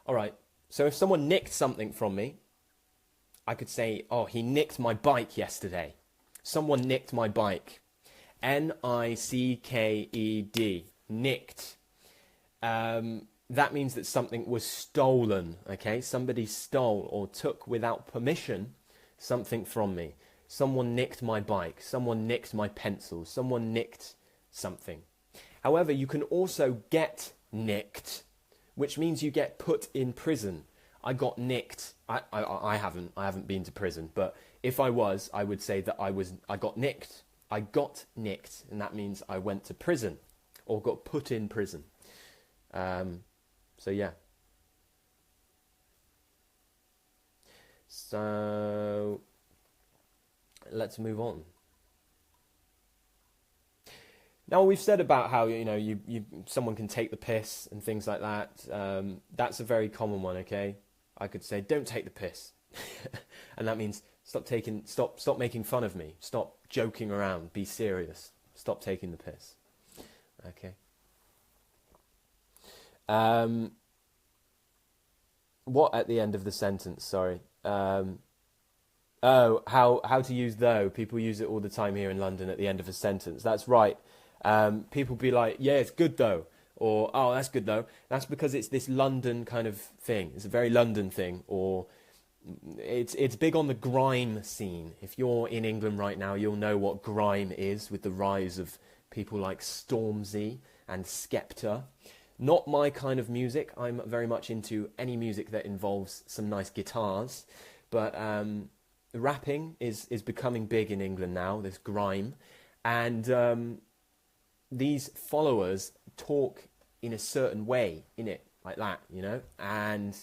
right. So if someone nicked something from me, I could say, "Oh, he nicked my bike yesterday." Someone nicked my bike. N-I-C-K-E-D. Nicked. That means that something was stolen, okay? Somebody stole or took without permission something from me. Someone nicked my bike. Someone nicked my pencil. Someone nicked something. However, you can also get nicked, which means you get put in prison. I got nicked. I haven't been to prison, but if I was, I would say that I got nicked. I got nicked, and that means I went to prison or got put in prison. So yeah. So let's move on. Now we've said about how someone can take the piss and things like that. That's a very common one. Okay, I could say don't take the piss, and that means stop making fun of me. Stop joking around. Be serious. Stop taking the piss. Okay. What at the end of the sentence? Sorry. How to use though? People use it all the time here in London at the end of a sentence. That's right. People be like, yeah, it's good though, or oh, that's good though. That's because it's this London kind of thing. It's a very London thing, or it's big on the grime scene. If you're in England right now, you'll know what grime is, with the rise of people like Stormzy and Skepta. Not my kind of music. I'm very much into any music that involves some nice guitars. But rapping is becoming big in England now, this grime. And these followers talk in a certain way, in it, like that, And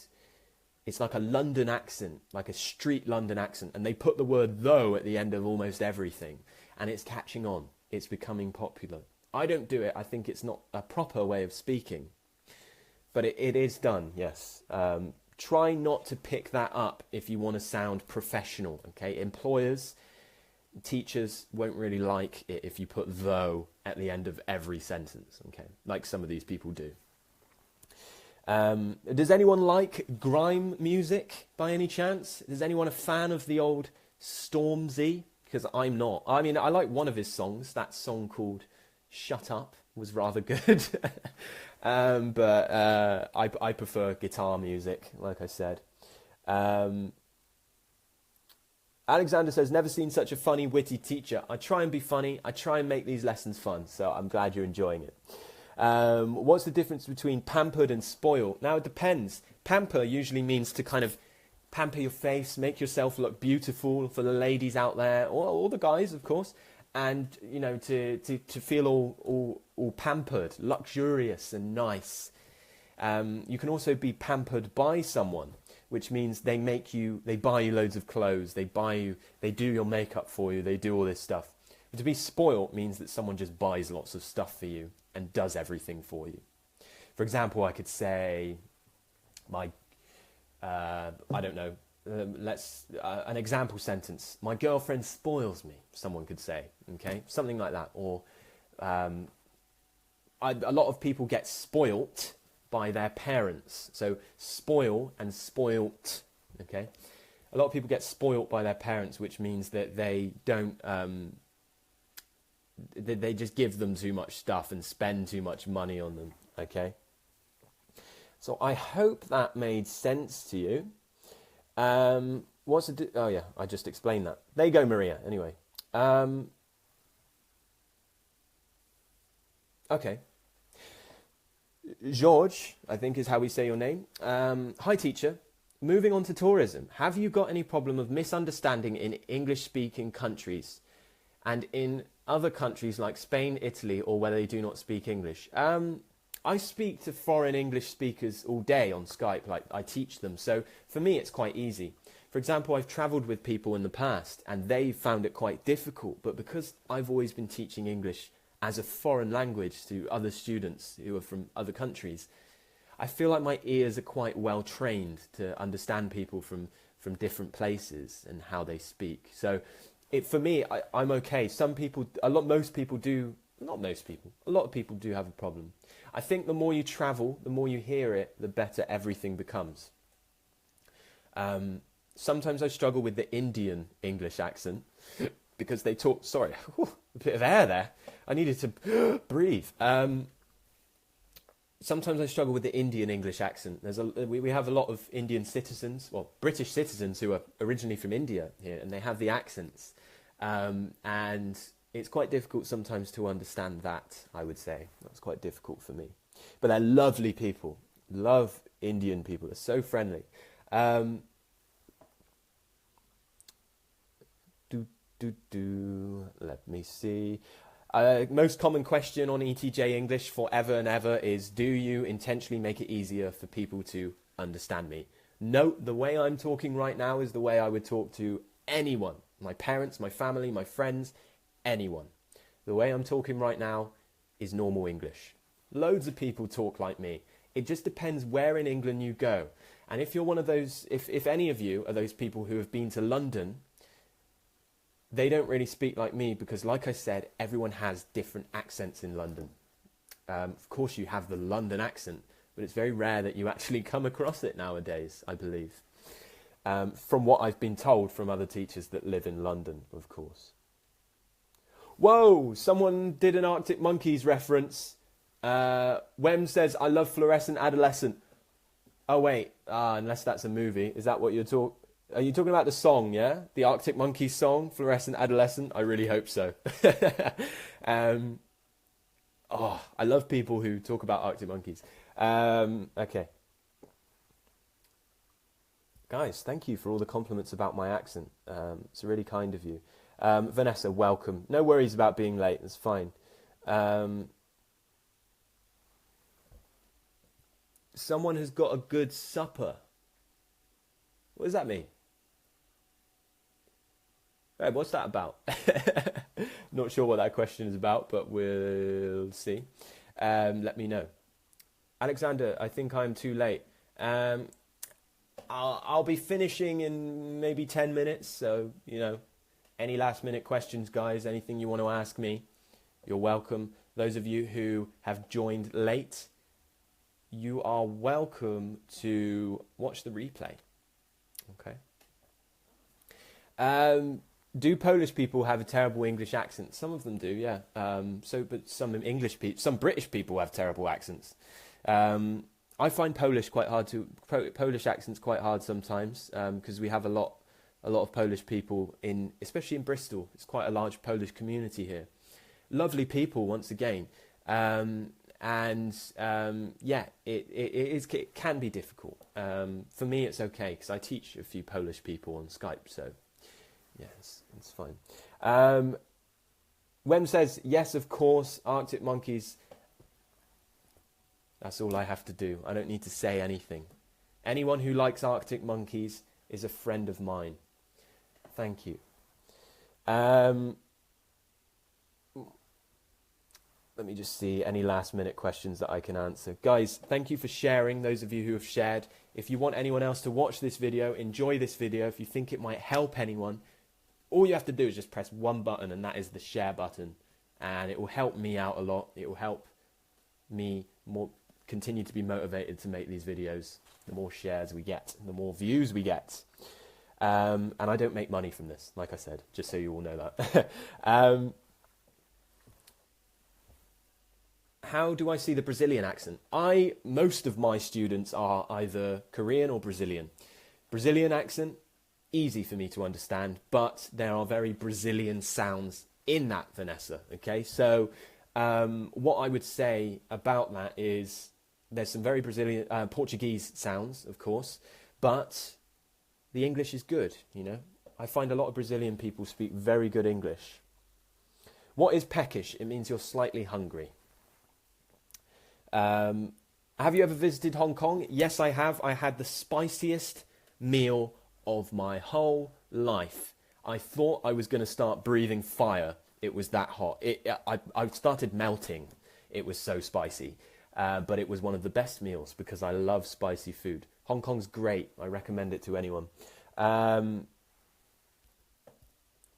it's like a London accent, like a street London accent. And they put the word though at the end of almost everything. And it's catching on. It's becoming popular. I don't do it. I think it's not a proper way of speaking. But it is done, yes. Try not to pick that up if you want to sound professional, okay? Employers, teachers won't really like it if you put though at the end of every sentence, okay? Like some of these people do. Does anyone like grime music by any chance? Is anyone a fan of the old Stormzy? Because I'm not. I mean, I like one of his songs. That song called Shut Up was rather good. But I prefer guitar music, like I said. Alexander says, never seen such a funny, witty teacher. I try and be funny. I try and make these lessons fun. So I'm glad you're enjoying it. What's the difference between pampered and spoiled? Now, it depends. Pamper usually means to kind of pamper your face, make yourself look beautiful for the ladies out there, or all the guys, of course. And, to feel all pampered, luxurious and nice. You can also be pampered by someone, which means they buy you loads of clothes, they do your makeup for you, they do all this stuff. But to be spoilt means that someone just buys lots of stuff for you and does everything for you. For example, I could say, I don't know, an example sentence. My girlfriend spoils me, someone could say, okay? Something like that. Or a lot of people get spoilt by their parents. So spoil and spoilt, okay? A lot of people get spoilt by their parents, which means that they don't, they just give them too much stuff and spend too much money on them, okay? So I hope that made sense to you. Oh yeah, I just explained that. There you go, Maria, anyway. Okay. George, I think is how we say your name. Hi, teacher. Moving on to tourism. Have you got any problem of misunderstanding in English-speaking countries and in other countries like Spain, Italy, or where they do not speak English? I speak to foreign English speakers all day on Skype. Like, I teach them. So for me, it's quite easy. For example, I've travelled with people in the past and they found it quite difficult. But because I've always been teaching English as a foreign language to other students who are from other countries, I feel like my ears are quite well trained to understand people from different places and how they speak. So for me, I'm okay. A lot of people do have a problem. I think the more you travel, the more you hear it, the better everything becomes. Sometimes I struggle with the Indian English accent because they talk, sorry, a bit of air there. I needed to breathe. Sometimes I struggle with the Indian English accent. We have a lot of Indian citizens, well, British citizens who are originally from India here, and they have the accents. And it's quite difficult sometimes to understand that, I would say. That's quite difficult for me. But they're lovely people. Love Indian people. They're so friendly. Let me see. Most common question on ETJ English forever and ever is, do you intentionally make it easier for people to understand me? Note, the way I'm talking right now is the way I would talk to anyone. My parents, my family, my friends, anyone. The way I'm talking right now is normal English. Loads of people talk like me. It just depends where in England you go. And if you're one of those, if any of you are those people who have been to London, they don't really speak like me because, like I said, everyone has different accents in London. Of course, you have the London accent, but it's very rare that you actually come across it nowadays, I believe. From what I've been told from other teachers that live in London, of course. Whoa, someone did an Arctic Monkeys reference. Wem says, I love Fluorescent Adolescent. Oh, wait, unless that's a movie. Is that what you're talking? Are you talking about the song, yeah? The Arctic Monkeys song, Fluorescent Adolescent? I really hope so. I love people who talk about Arctic Monkeys. Okay. Guys, thank you for all the compliments about my accent. It's really kind of you. Vanessa, welcome. No worries about being late, it's fine. Someone has got a good supper. What does that mean? Hey, what's that about? Not sure what that question is about, but we'll see. Let me know. Alexander, I think I'm too late. I'll be finishing in maybe 10 minutes. So, any last minute questions, guys, anything you want to ask me, you're welcome. Those of you who have joined late, you are welcome to watch the replay. Okay. Do Polish people have a terrible English accent? Some of them do, yeah. But some British people have terrible accents. I find Polish accents quite hard sometimes because we have a lot of Polish people especially in Bristol. It's quite a large Polish community here. Lovely people, once again. It can be difficult. For me, it's okay because I teach a few Polish people on Skype, so yes, it's fine. Wem says, yes, of course, Arctic Monkeys. That's all I have to do. I don't need to say anything. Anyone who likes Arctic Monkeys is a friend of mine. Thank you. Let me just see any last minute questions that I can answer. Guys, thank you for sharing, those of you who have shared. If you want anyone else to watch this video, enjoy this video, if you think it might help anyone, all you have to do is just press one button, and that is the share button. And it will help me out a lot. It will help me continue to be motivated to make these videos. The more shares we get, the more views we get. And I don't make money from this, like I said, just so you all know that. How do I see the Brazilian accent? Most of my students are either Korean or Brazilian. Brazilian accent, easy for me to understand, but there are very Brazilian sounds in that, Vanessa, okay? So what I would say about that is there's some very Brazilian, Portuguese sounds, of course, but the English is good, you know? I find a lot of Brazilian people speak very good English. What is peckish? It means you're slightly hungry. Have you ever visited Hong Kong? Yes, I have. I had the spiciest meal of my whole life. I thought I was going to start breathing fire. It was that hot. I started melting. It was so spicy. But it was one of the best meals because I love spicy food. Hong Kong's great. I recommend it to anyone.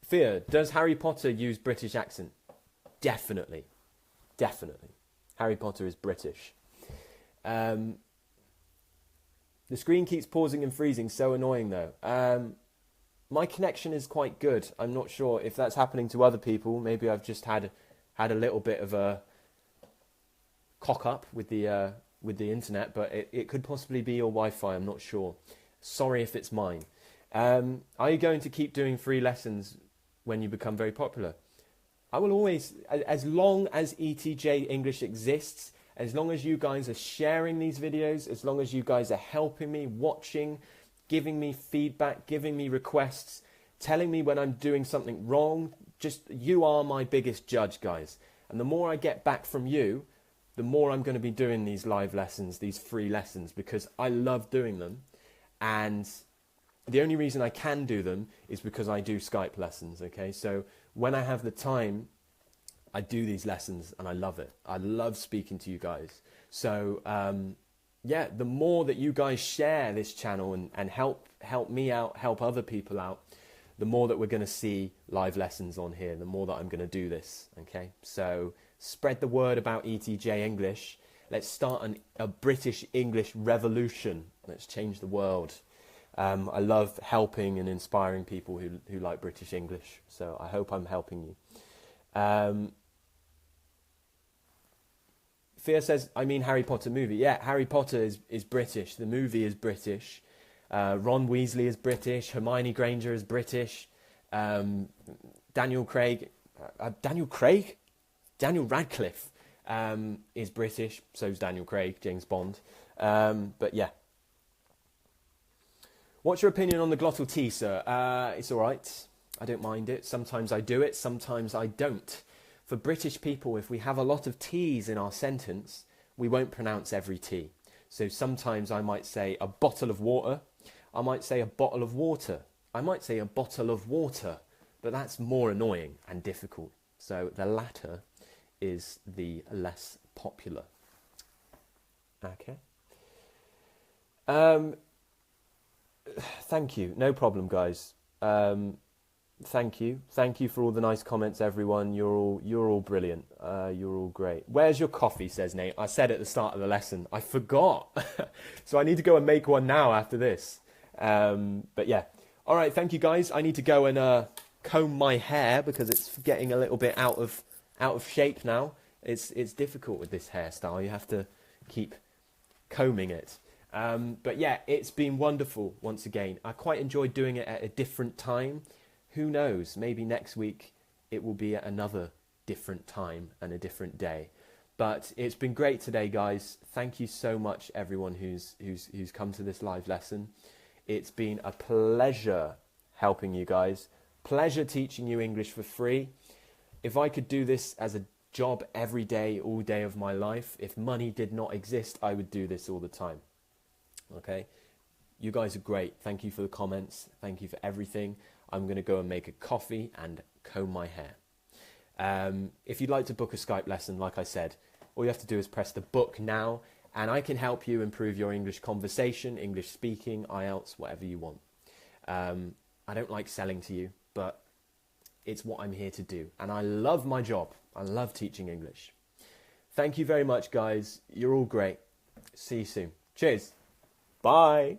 Fear, does Harry Potter use British accent? Definitely. Definitely. Harry Potter is British. The screen keeps pausing and freezing. So annoying, though. My connection is quite good. I'm not sure if that's happening to other people. Maybe I've just had a little bit of a cock up with the internet, but it could possibly be your Wi-Fi. I'm not sure. Sorry if it's mine. Are you going to keep doing free lessons when you become very popular? I will always, as long as ETJ English exists, as long as you guys are sharing these videos, as long as you guys are helping me, watching, giving me feedback, giving me requests, telling me when I'm doing something wrong, just you are my biggest judge, guys. And the more I get back from you, the more I'm going to be doing these live lessons, these free lessons, because I love doing them. And the only reason I can do them is because I do Skype lessons, okay? So when I have the time, I do these lessons and I love it. I love speaking to you guys. So, yeah, the more that you guys share this channel and help me out, help other people out, the more that we're going to see live lessons on here, the more that I'm going to do this, okay? So spread the word about ETJ English. Let's start a British English revolution. Let's change the world. I love helping and inspiring people who like British English. So I hope I'm helping you. Fia says, I mean Harry Potter movie. Yeah, Harry Potter is British. The movie is British. Ron Weasley is British. Hermione Granger is British. Daniel Radcliffe is British. So is Daniel Craig, James Bond. But yeah. What's your opinion on the glottal T, sir? It's all right. I don't mind it. Sometimes I do it. Sometimes I don't. For British people, if we have a lot of T's in our sentence, we won't pronounce every T. So sometimes I might say a bottle of water. I might say a bottle of water. I might say a bottle of water. But that's more annoying and difficult. So the latter is the less popular. Okay. Thank you. No problem, guys. Thank you. Thank you for all the nice comments, everyone. You're all brilliant. You're all great. Where's your coffee, says Nate. I said at the start of the lesson. I forgot. So I need to go and make one now after this. But yeah. All right, thank you, guys. I need to go and comb my hair because it's getting a little bit out of shape now. It's difficult with this hairstyle. You have to keep combing it. But yeah, it's been wonderful once again. I quite enjoyed doing it at a different time. Who knows? Maybe next week it will be at another different time and a different day. But it's been great today, guys. Thank you so much, everyone who's come to this live lesson. It's been a pleasure helping you guys. Pleasure teaching you English for free. If I could do this as a job every day, all day of my life, if money did not exist, I would do this all the time. Okay? You guys are great. Thank you for the comments. Thank you for everything. I'm going to go and make a coffee and comb my hair. If you'd like to book a Skype lesson, like I said, all you have to do is press the book now, and I can help you improve your English conversation, English speaking, IELTS, whatever you want. I don't like selling to you, but it's what I'm here to do. And I love my job. I love teaching English. Thank you very much, guys. You're all great. See you soon. Cheers. Bye.